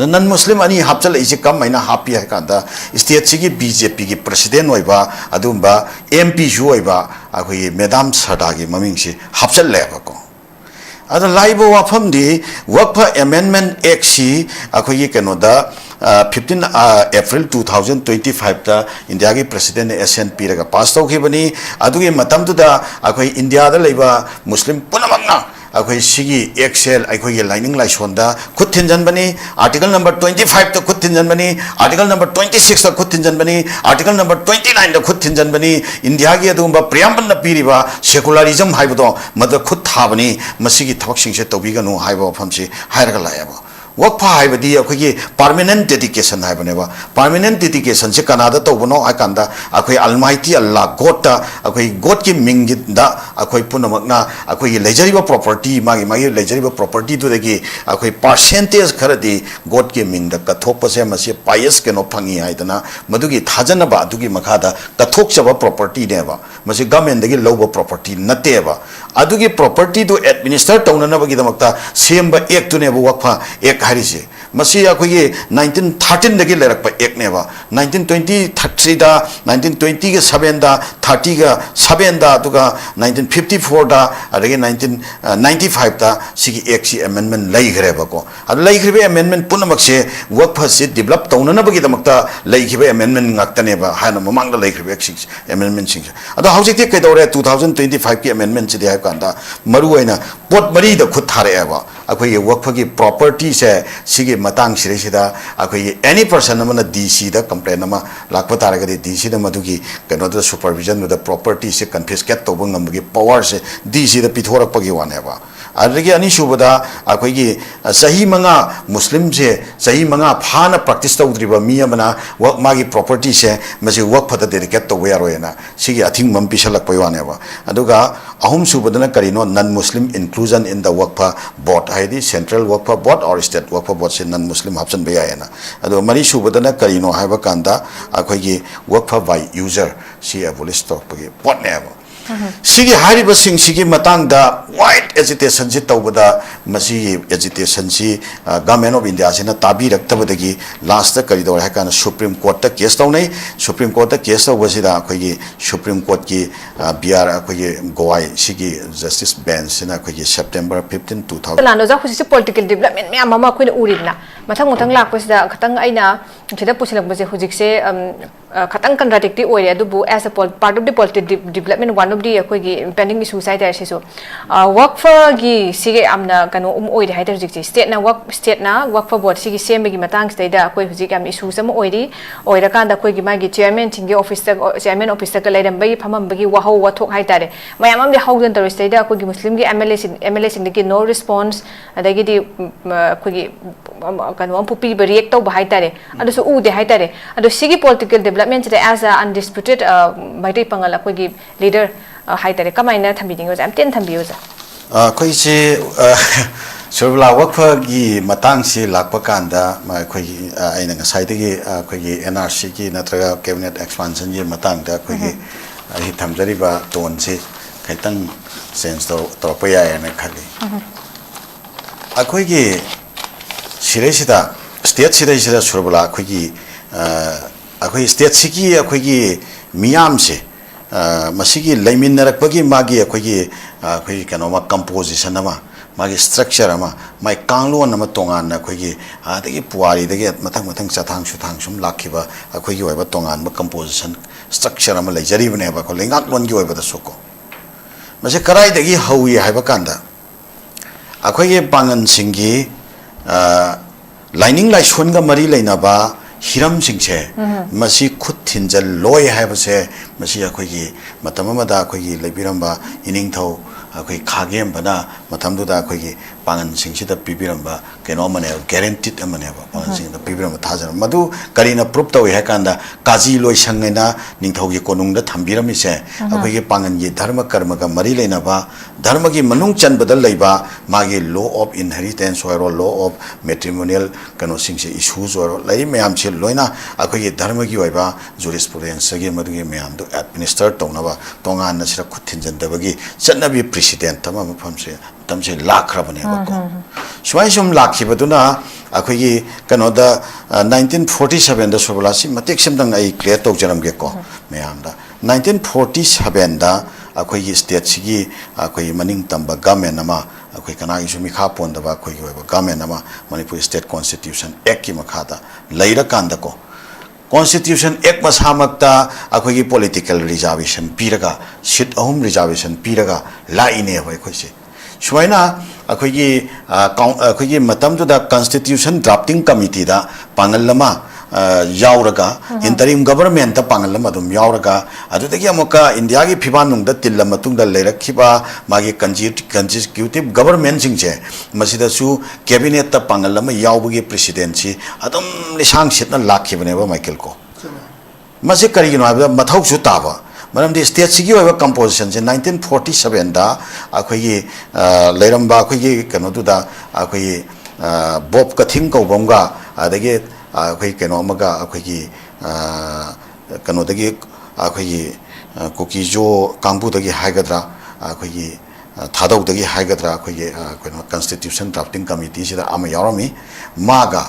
non muslim ani hapchal isi kam maina happy hai kanda state sigi BJP gi president oiba adumba MP ju oiba akoi madam Sada gi maming si hapchal leba ko ada laibo wafam di Workpa Amendment Act si akoi keno da 15 April 2025 ta India gi president SNP raga pass tawkhibani adugi matam tu da akoi India da leiba muslim punamakna akoi sigi excel akoi lining laisonda khutin janbani article number 25 ta khutin janbani article number 26 ta khutin janbani article number 29 ta khutin janbani India gi adumba preamble na piriba secularism haibodo mada khut thabani masigi thawak singse tobiganu haibo phamsi hairaga layaba Workpa haibadi akoi permanent dedication haibane permanent dedication se Canada to bono akanda akoi Almighty Allah God ta akoi God ki mingit da akoi punamakna akoi lejariba property magi lejariba property to degi akoi percentage kharadi God ki ming da kathok pase mase pious ke no phangi haidana madugi thajana ba adugi makhada kathok chaba property ne ba mase government degi loba property nate ba adugi property to administer tawnana bagi damakta semba ek tu ne Workpa ek हारिसे मसी अखोगी 1913 दगी लेरकपा एक नेबा 1923 दा 1920 के 7 दा 30 का 7 दा तुगा 1954 दा अदगे 1995 दा सिगी एक सी अमेंडमेंट लैखरेबा को अद लैखरेबे अमेंडमेंट पुनमक से वर्कफा से डेवलप तौननबगी दमकता लैखिबे अमेंडमेंट ngaktaneba हाना ममांग दा लैखरेबे अमेंडमेंट सिंग अद हाउजिकते कैदौरे 2025 की अमेंडमेंट से हाइकांदा मरुओइना पोट मरी द खुद थारेबा अखोई वर्कफा की प्रॉपर्टी से सिगे matang sirisida akoi any person amana DC da complaint ama lakpa taragadi DC da madugi kano da supervision da property se confiscate to bang ngamgi power se DC da pithorak pagi wane ba adagi ani subada akoi gi sahi manga muslim se sahi manga phana practice tawdriba mi amana work magi property se masi work phata dedicate to we aroena sigi athing mam pisalak pai wane ba aduga ahum subadana karino non muslim inclusion in the workpa board haidi central workpa board or state workpa board se non muslim option be ayana ado mari subadana karino haiba kanda akhoi gi workpa by user si abolish to pagi board ne ba sigi hariba sing sigi matang da wide agitation si tawbada masi agitation si government of India sina tabi raktabadagi last ta kari dor hakana Supreme Court ta case tawnai Supreme Court ta case tawbasida akhoi gi Supreme Court ki BR akhoi gi Goai sigi justice bench sina akhoi gi September 15 2000 lano ja khusi political development me amama khoi urina mathang muthang lakpasida khatang aina thida pusilak base hujik se khatang contradictory oire adubu as a part of the political development one of the akhoi gi pending issue side there so work for gi sige amna kanu oire haidar hujik state na work for board sige sem gi matang state da akhoi hujik am issue sam oiri oira kan da akhoi gi magi chairman tingi office chairman office ka leidam bai phamam bagi wahau wathok haitare mayam am de haudan tar state da akhoi gi muslim gi MLA sing gi no response adagi di akhoi gi kanu am pupi react to ba haitare adu so u de haitare adu sige political development as a undisputed maitei pangal akhoi gi leader haitare kamaina thambiding am ten thambiyoja khoi se survla workpa gi matang si lakpa kanda ma khoi aina ngasai dagi khoi gi NRC gi natraga cabinet expansion gi matang da khoi gi hi thamjari ba ton se khaitang sense to pa ya na khali akhoi gi siresida state sida survla khoi gi akhoi state sigi akhoi gi miyam se masigi laiminnarakpagi magi akhoi kano ma composition ama magi structure ama mai kanglon ama tongan akhoi gi adagi puari dagi mathang chathang sum lakhiba akhoi gi oiba tongan ma composition structure ama lejari bane ba ko lengak lon gi oiba da soko mase karai dagi hawi haiba kanda akhoi gi pangan singi lining lai shonga mari leina ba hiram singse masi khut thinjal loi haibase masi akhoi gi matam amada akhoi gi lebiramba ining thau akhoi khagem bana matam du da akhoi gi pangan singsi da pibiramba keno mane guaranteed amane ba pangan sing da pibiramba thajar madu karina proof tawi hakanda kaji loi sangena ningthau gi konung da thambirami se akhoi gi pangan gi dharma karma ga mari leina ba dharma gi manung chan badal leiba magi law of inheritance or law of matrimonial kano singse issues or lai mayam che loina akhoi gi dharma gi oiba jurisprudence gi madu gi mayam do administer tawna ba tongan na sira khuthin jan da bagi chanabi president tama mafam se मतम से लाखरबने बको सुमाई सुम लाखिबदुना अखोगी कनोदा 1947 दा सोबलासी मतेक सिमदंग I clear तौजरम गे को मयामदा 1947 दा अखोगी state सिगी अखोगी मनिंग तंबा government अमा अखोई कनागी सुमी खा पोंदबा अखोगी ओइबा government अमा Manipur state constitution act की मखादा लैरा कांदको कॉन्स्टिट्यूशन एक्ट मसामक्ता अखोगी पॉलिटिकल रिजर्वेशन पीरगा सीट अहुम रिजर्वेशन पीरगा लाइने होय खोसे सुमाइना अखोगी मतमदुदा कॉन्स्टिट्यूशन ड्राफ्टिंग कमिटी दा पांगलमा यावरगा इंटरिम गवर्नमेंट ता पांगलमा अदुम यावरगा अदुदगी अमुका इंडिया की फिबानुंगदा तिल्ला मतुंगदा लेरखिबा मागी कंस्टिट्यूटिव गवर्नमेंट सिंगजे मसिदसु कैबिनेट ता पांगलमा यावबगी प्रेसिडेंसी अदुम लिसांग सिटना लाखिबनेबा माइकल को मसे करिगिनो हाबदा मथौसु ताबा मरमदि स्टेट सिगी ओइबा कंपोजिशन से 1947 दा अखोगी लेरंबा अखोगी कनोदुदा अखोगी बॉब कथिंग कौबंगा अदगे अखोई कनो अमगा अखोगी कनोदगी अखोगी कुकीजो कांगबुदगी हाइगद्रा अखोगी थादौदगी हाइगद्रा अखोगी कनो कॉन्स्टिट्यूशन ड्राफ्टिंग कमिटी सिदा अमा यारमी मागा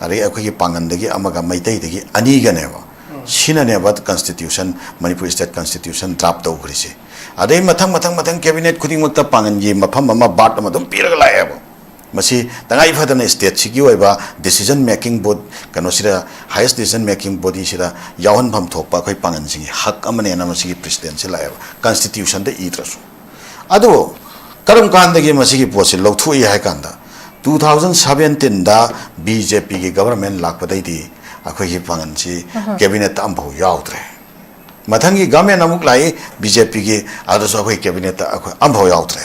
अरे अखोगी पांगनदगी अमगा मैतैदगी अनीगनेबा सिननेबा constitution Manipur state constitution draft तौग्रिसे अदे मथंग कैबिनेट खुदिंगमक्ता पांगनगी मफम अमा बाट अमा दुम पीरगा लाएबा मसी तंगाई फदन स्टेट सिगी ओइबा डिसीजन मेकिंग बोर्ड कनोसिदा हाईएस्ट डिसीजन मेकिंग बॉडी सिदा यावन भम थोपा खै पांगन सिगी हक अमने ना मसी प्रेसिडेंट लाएबा कॉन्स्टिट्यूशन दे इद्रसु अदो करम कांदगी मसी की पोसे लौथुई हाय कांदा 2017 दा बीजेपी की गवर्नमेंट लाखपदैदी अखोगी पांगनसी कैबिनेट अम्भौ याउद्रे मथंगी गवर्नमेंट अमुक लाई बीजेपी की आदसो अखोई कैबिनेट अखो अम्भौ याउद्रे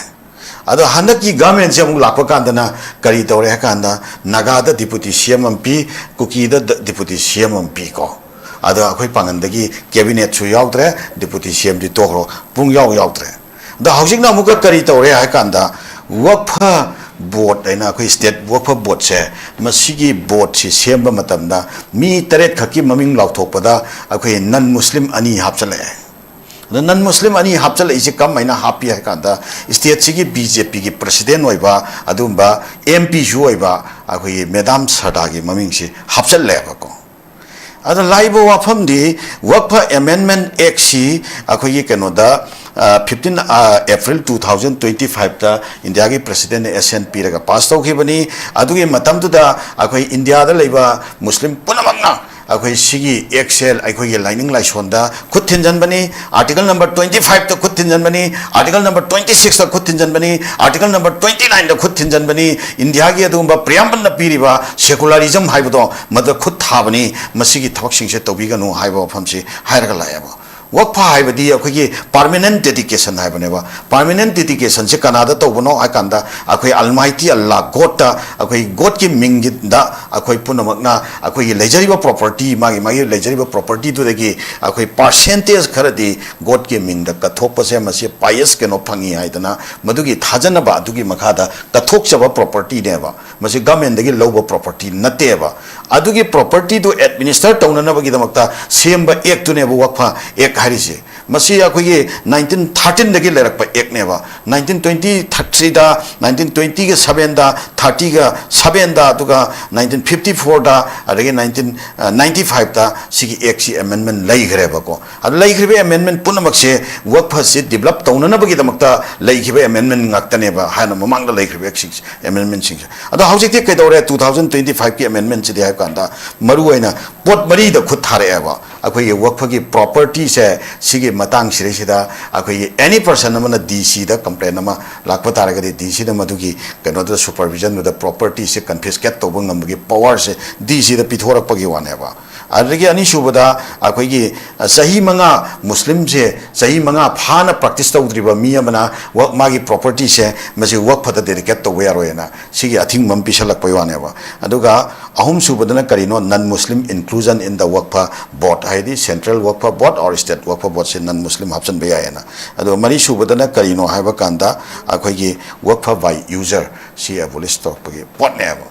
अदो हंदक की गवर्नमेंट से अमुक लापा कांदना करी तौरे है कांदा नागादा डिप्यूटी सीएम एमपी कुकीदा डिप्यूटी सीएम एमपी को अदो अखोई पांगनदगी कैबिनेट सु याउद्रे डिप्यूटी सीएम दि तोरो पुंग याउद्रे द हाउसिंग ना अमुक करी तौरे है कांदा वक्फा बोर्ड है ना कोई स्टेट वक्फा बोर्ड से मसीगी बोर्ड से सेम बमतमदा मी तरेत खकी ममिंग लाउथोपदा अखोई नन मुस्लिम अनी हापचले नन मुस्लिम अनी हापचले इसे कम महीना हापी है कांदा स्टेट सिगी बीजेपी की प्रेसिडेंट होइबा अदुंबा एमपी जो होइबा अखोई मैडम सरदा की ममिंग से हापचले बको अदा लाइबो वाफम दी वक्फा अमेंडमेंट एक्ट सी अखोई कनोदा 15 अप्रैल 2025 ता इंडिया की प्रेसिडेंट एसएन पीरगा पास तौखिबनी अदुगी मतमदुदा अखोई इंडिया दा लेबा मुस्लिम पुनमकना अखोई सिगी एक्सेल अखोई लाइनिंग लाइसोंदा खुद थिनजनबनी आर्टिकल नंबर 25 ता खुद थिनजनबनी आर्टिकल नंबर 26 ता खुद थिनजनबनी आर्टिकल नंबर 29 ता खुद थिनजनबनी इंडिया की अदुंबा प्रियम्बल पीरिबा सेकुलरिज्म हाइबदो मद खुद थाबनी मसिगी थबक सिंसे तौबिगनु हाइबो फमसी हाइरगा लायबो वक्फा हाइबदी अखोगी परमानेंट डेडिकेशन हाइबनेबा परमानेंट डेडिकेशन से कनादा तौबनो आकांदा अखोई अलमाइटी अल्लाह गॉड अखोई गॉड की मिंगदा अखोई पुनमकना अखोई लेजरिबा प्रॉपर्टी मागी लेजरिबा प्रॉपर्टी दुदगी अखोई परसेंटेज खरदी गॉड के मिंगदा कथोपसे मसे पायस केनो फंगी हाइदना मदुगी थाजनबा अदुगी मखादा कथोकचबा प्रॉपर्टी नेबा मसे गवर्नमेंट दगी लौबा प्रॉपर्टी नतेबा अदुगी प्रॉपर्टी दो एडमिनिस्टर तौननबगी दमकता सेमबा एक तुनेबा वक्फा एक हारिसे मसी अखोगी 1913 दगी लेरकपा एक नेबा 1923 दा 1920 के 7 दा 30 का 7 दा दुगा 1954 दा अदगी 1995 दा सिगी एक सी अमेंडमेंट लैखरेबको अद लैखरेबे अमेंडमेंट पुनमक से वक्फा से डेवलप तौननबगी दमकता लैखिबे अमेंडमेंट ngaktaनेबा हाना ममांगदा लैखरेबे एक अमेंडमेंट सिंग अद हाउजिक ते कैदौरे 2025 की अमेंडमेंट से हाय कांदा मरु ओइना पोट मरी द खुद थारेबा अखोई वक्फा की प्रॉपर्टी से सिगे मतंग सिरेसिदा अखोई एनी पर्सन अमना डीसी दा कंप्लेन अमा लाखपा तारगदि डीसी दा मदुगी कनो दा सुपरविजन द प्रॉपर्टी से कन्फिस्केट तौब ngambagi पावर से डीसी दा पिथोरकपगी वानेबा अदगी अनि सुबदा अखोई सही मंगा मुस्लिम से सही मंगा फाना प्रैक्टिस तौद्रिबा मी अमना मागी प्रॉपर्टी से मसे वक्फा दा डेडिकेट तौब यारोयना सिगे अथिंग मम पिसलकपय वानेबा अदुगा अहुम सुबदना करिनो non Muslim inclusion in the Waqf board हाइदी सेंट्रल वक्फा बोर्ड और स्टेट वक्फा बोर्ड से नन मुस्लिम हापसन बेयायना अदो मरी सुबदना करिनो हाइबा कांदा अखोई वक्फा बाय यूजर सी एबोलिश तौपगी पोट नेबो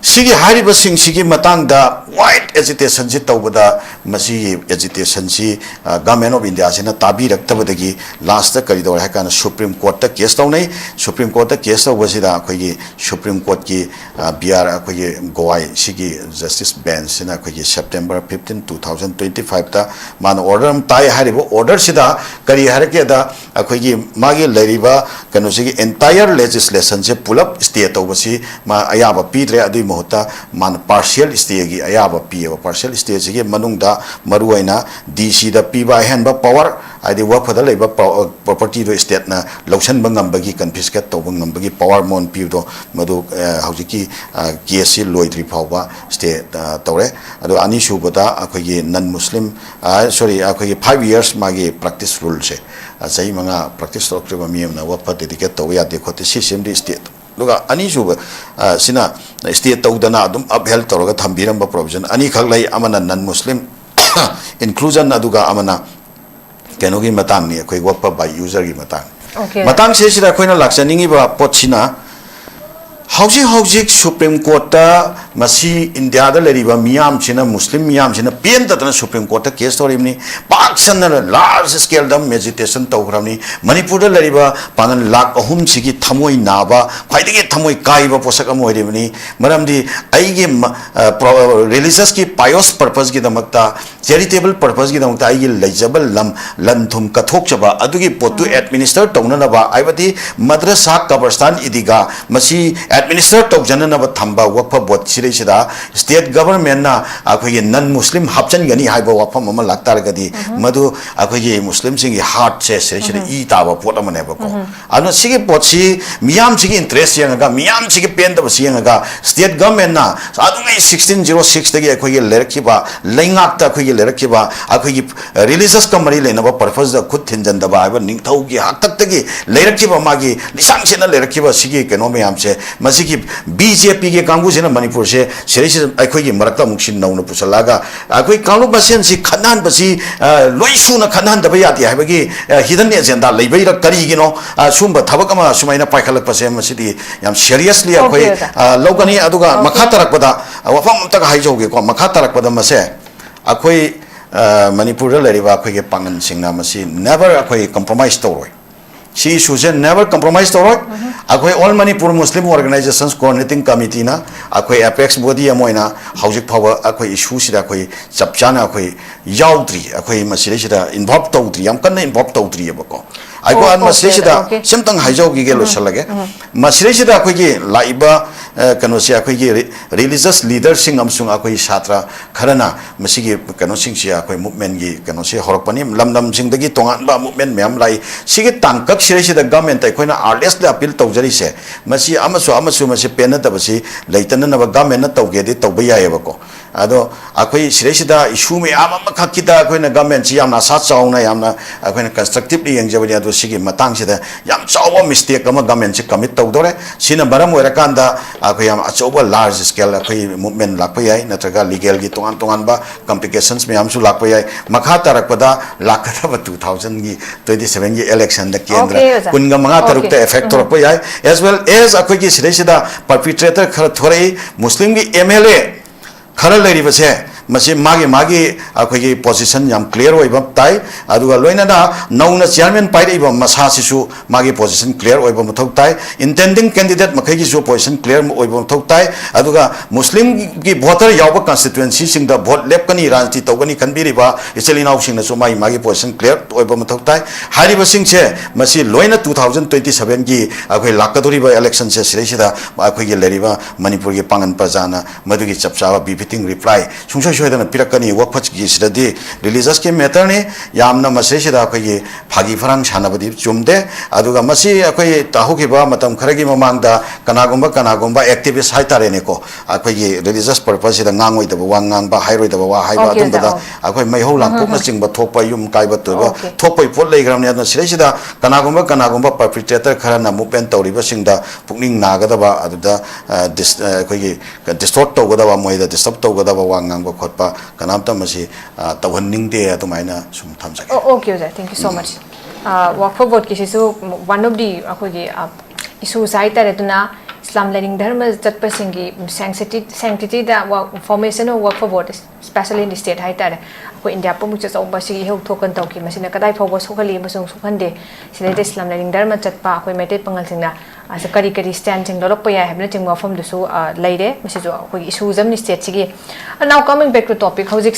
सिगी हारिबा सिंग सिगी मतंग दा वाइट एजिटेशन जी तौबदा मसी एजिटेशन सी गवर्नमेंट ऑफ इंडिया से ताबी रक्तबदगी लास्ट करी दौर है कान सुप्रीम कोर्ट तक केस तौनै सुप्रीम कोर्ट तक केस तौबसिदा अखोगी सुप्रीम कोर्ट की बिआर अखोगी गोवाई सिगी जस्टिस बेंच सिना अखोगी सेप्टेम्बर 15 2025 ता मान ऑर्डर ताई हारिबो ऑर्डर सिदा करी हरके दा अखोगी मागे लरिबा कनो सिगी एंटायर लेजिस्लेशन से पुलअप स्टे तौबसी मा अयाबा पीद्रे अदुई मोहता मान पार्शियल स्टे की अयाबा पीएबा पार्शियल स्टे सिगी मनुंगदा मरुआइना डीसी दा पीबा हेनबा पावर आदि वफदा लेबा प्रॉपर्टी दो स्टेट ना लौसन बंगंबगी कन्फिस्केट तौब ngambagi पावर मोन पीदो मदु हौजिकी केस सि लोइद्रि फावबा स्टे तौरे अदो अनि सुबदा अखोगी नन मुस्लिम सॉरी अखोगी 5 इयर्स मागी प्रैक्टिस रूल से सही मंगा प्रैक्टिस तौक्रिबा मियमना वफा डेडिकेट तौ यादे खोते सिस्टम दि स्टेट लुगा अनि सुब सिना स्टेट तौदना अदुम अपहेल तौरगा थंबिरंबा प्रोविजन अनि खगलाई अमना नन मुस्लिम इंक्लूजन अदुगा अमना केनोगी मतंग नि अखोई वफा बाय यूजर की मतंग मतंग से सिदा अखोइना लाक्सनिंगी बा पोचिना हौजिक सुप्रीम कोर्ट मसी इंडिया दा लेरिबा मियाम सिना मुस्लिम मियाम सिना पेन ततना सुप्रीम कोर्ट केस तोरिमनी पाक्सन लार्ज स्केल दम मेजिटेशन तौग्रमनी मणिपुर दा लेरिबा पानन लाख अहुम सिगी थमोई नाबा खाइदगे थमोई काइबा पोसक अम ओइरिबनी मरमदी आइगे रिलीजियस की पायोस पर्पस की दमकता चैरिटेबल पर्पस की दमकता आइगे लेजबल लम लंथुम कथोकचबा अदुगी पोतु एडमिनिस्टर तौननबा आइबदी मद्रसा कब्रस्तान इदिगा मसी एडमिनिस्टर तौजननब थंबा वक्फ बोर्ड सिरेसिदा स्टेट गवर्नमेंट ना अखोगी नन मुस्लिम हापचन गनी हाइबा वफम अमा लागतारगदी मदु अखोगी मुस्लिम सिंगी हार्ट से सिरेसिदा ई ताबा पोट अमनेबको अनु सिगी पोटसी मियाम सिगी इंटरेस्ट यंगा मियाम सिगी पेन दब सियंगा स्टेट गवर्नमेंट ना अदुंगै 1606 तगी अखोगी लेरखिबा लैंगाक ता अखोगी लेरखिबा अखोगी रिलीजियस कमरी लेनबा पर्पस द खुद थिनजनदबा हाइबा निंगथौगी हातक तगी लेरखिबा मागी लिसांग सेना लेरखिबा सिगी केनो मयाम से मसिकी बीजेपी के कांगू से मणिपुर से सिरिस अखोगी मरक्ता मुक्सिन नौन पुसलागा अखोई कांगू बसेन सि खनान बसी लोइसुना खनान दबा याति हाइबगी हिडन एजेंडा लेबैरा करिगिनो सुंबा थबक अमा सुमाइना पाइखलक पसे मसिदी याम सीरियसली अखोई लौगनी अदुगा मखा तरकपदा वफम तक हाइजोगे को मखा तरकपदा मसे अखोई मणिपुर लेरिबा अखोई पांगन सिंगना मसी नेवर अखोई कंप्रोमाइज तौरोय सी इशू से नेवर कंप्रोमाइज तौरोय अखोई ऑल मणिपुर मुस्लिम ऑर्गेनाइजेशंस कोऑर्डिनेटिंग कमिटी ना अखोई एपेक्स बॉडी अमोइना हौजिक फाव अखोई इशू सिदा अखोई चपचाना अखोई याउद्री अखोई मसिरेसिदा इन्वॉल्व तौद्री याम कन्ना इन्वॉल्व तौद्री बको आइको आन मसिरेसिदा सिमतंग हाइजौगी गे लोसलगे मसिरेसिदा अखोई लाइबा कनो से अखोई रिलीजियस लीडर सिंग अमसुंग अखोई छात्र खरना मसिगी कनो सिंग से अखोई मूवमेंट गी कनो से हरकपनी लमलम सिंग दगी तोंगानबा मूवमेंट मैम लाई सिगे तांकक सिरेसिदा गवर्नमेंट अखोइना आरएस दा अपील तौजरी से मसी अमसु मसी पेनतबसी लेतननब गवर्नमेंट तौगेदि तौबा यायबको अदो अखोई सिरेसिदा इशू में खकिदा अखोइना गवर्नमेंट सी यामना सा चाउना यामना अखोइना कंस्ट्रक्टिवली यंगजबनी अदो सिगी मतंग सिदा याम चाव मिस्टेक अमा गवर्नमेंट से कमिट तौदोरे सिना बरम ओइरकांदा अखोई याम अचौबा लार्ज स्केल अखोई मूवमेंट लाप याय नत्रगा लीगल की तोंगान तोंगानबा कॉम्प्लिकेशंस में यामसु लाप याय मखा तरकपदा लाखथब 2000 की 27 की इलेक्शन द केंद्र कुनगा मंगा तरुक ते इफेक्ट तोरप याय एज वेल एज अखोई की सिरेसिदा परपिट्रेटर खर थोरै मुस्लिम की एमएलए खर लेरिबसे मसे मागे अखोई पोजीशन याम क्लियर होइबा ताई अदुगा लोइनादा नौना चेयरमैन पाइरेबा मसासिसु मागे पोजीशन क्लियर होइबा मथौ ताई इंटेंडिंग कैंडिडेट मखैगी जो पोजीशन क्लियर होइबा मथौ ताई अदुगा मुस्लिम की वोटर यावबा कॉन्स्टिट्यूएंसी सिंग द वोट लेपकनी राजनीति तौगनी खनबिरिबा इचलिनाउ सिंग नसु मागे पोजीशन क्लियर होइबा मथौ ताई हारिबा सिंग से मसी लोइना 2027 की अखोई लाकदोरिबा इलेक्शन से सिरेसिदा अखोई लेरिबा मणिपुर की पांगन प्रजाना मदुगी चपचावा बिफिटिंग रिप्लाई सुंग सोयदन पिरकनी वफच की सिददी रिलीजियस के मैटर ने यामना मसेसिदा अखोई फागी फरांग सानबदी चुमदे अदुगा मसी अखोई ताहुकिबा मतम खरगी ममांगदा कनागुंबा एक्टिविस्ट हाइतारेनेको अखोई रिलीजियस पर्पस सिदा ngangoidaba wa ngangba hairoidaba wa haiba adumda अखोई मैहौ लांपोकना चिंगबा थोपा युम काइबा तोबा थोपै पोट लेग्रामने अदना सिरेसिदा कनागुंबा परपिट्रेटर खरना मूवमेंट तौरिबा सिंगदा पुकनिंग नागदबा अदुदा अखोई डिस्टॉर्ट तौगदबा मोइदा डिस्टर्ब तौगदबा wa ngangba खोटपा कनामता मसी तवहनिंगदे अदुमाइना सुम थमजगे okay okay thank you so much Waqf board किसिसु वन ऑफ दी अखोगी इशू साइटर एदुना Islam learning dharma chatpa singi sanctity da formation of work for vote especially in the state hai tare ko India pa mu cha ba si heu thokan taw ki masina kadai phawba sokhali masung sukhande sile Islam learning dharma chatpa ko mete pangal singna asa kari kari stand sing lorok pa ya habna chingwa form du su laide masi jo ko issue jam ni state sigi. Now coming back to topic how